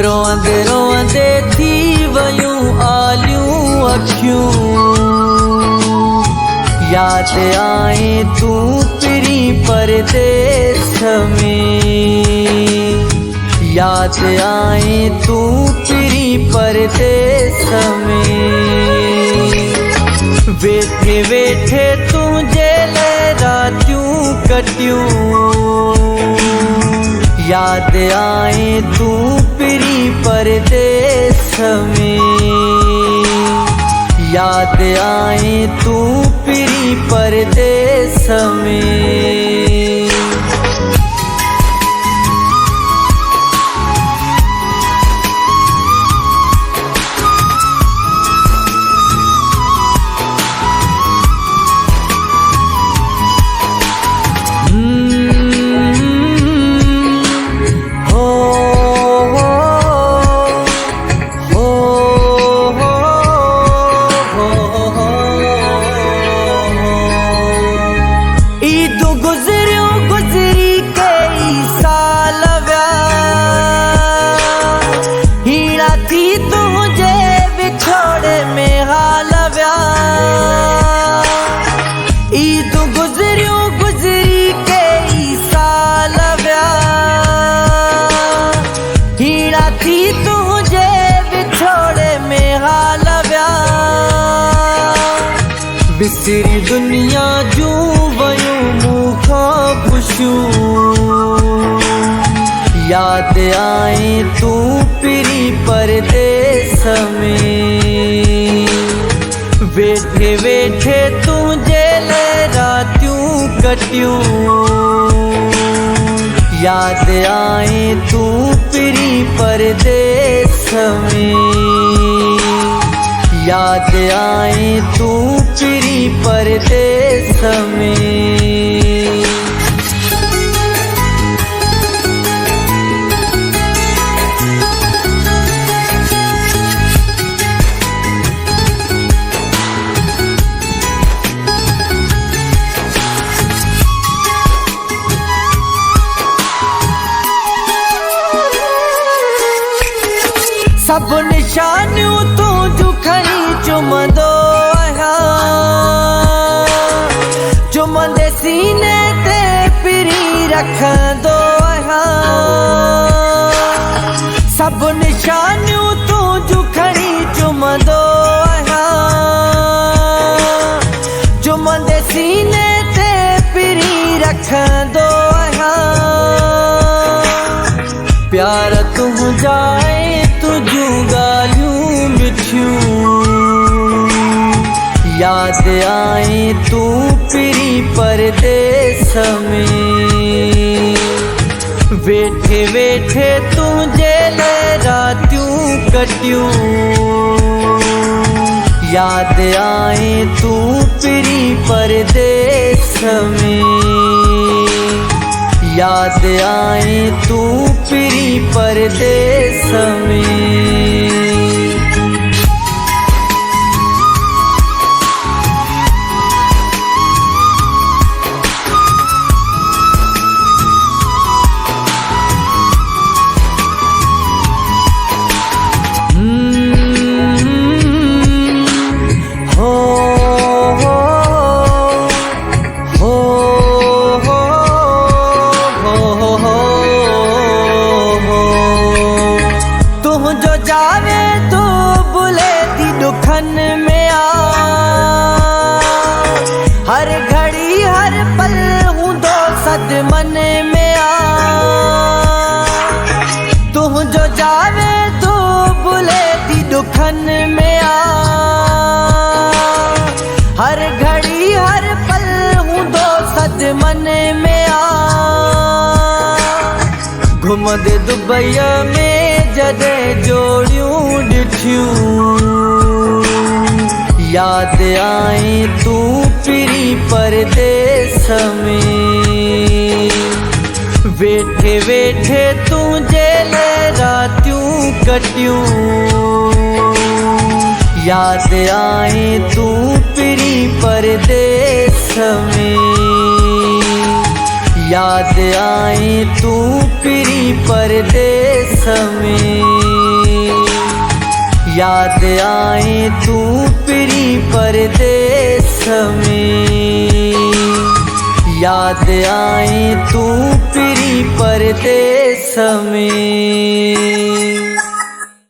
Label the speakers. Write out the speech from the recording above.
Speaker 1: रोंदे रोंदे थी वयूं आलियूं अखियूं, याद आए तू पिरी परदेस में, याद आए तू पिरी परदेस में। वेठे वेठे तुझे ले रातियूं कटियूं, याद आए तू पिरी परदेस में, याद आए तू पिरी परदेस में। बिसरी दुनिया जूं वयूं मूंखां पुछूं, याद आए तू पिरी परदेस में। वेठे वेठे तुझे ले रातियूं कटियूं, याद आए तू पिरी परदेस में, याद आए तू पिरी परदेस में। सब निशानियूं तूं खणी चुमंदो आहियां, चुमंदे सीने ते पिरी रखंदो आहियां। सब निशानियूं तूं खणी चुमंदो आहियां, चुमंदे सीने ते पिरी रखंदो आहियां। प्यार तुंहिंजा तुझूं ॻाल्हियूं मिठियूं, याद आए तू पिरी परदेस में। वेठे वेठे तुझे ले रातियूं कटियूं, याद आए तू पिरी परदेस में, याद आए तू पिरी परदेस में। हर घड़ी हर पल हूंदो सदमन में आ, तुंहिंजो जावे तू भुले थी दुखन में आ। हर घड़ी हर पल हूंदो सदमन में आ। घुमंदे दुबई में जॾहिं जोड़ियूं ॾिठियूं, याद आए तू पिरी परदेस में। वेठे वेठे तुझे ले रातियूं कटियूं, याद आए तू पिरी परदेस में। याद आए तू पिरी परदेस में। याद आए तू प्री परदेस में, याद आए तू प्री परदेस में।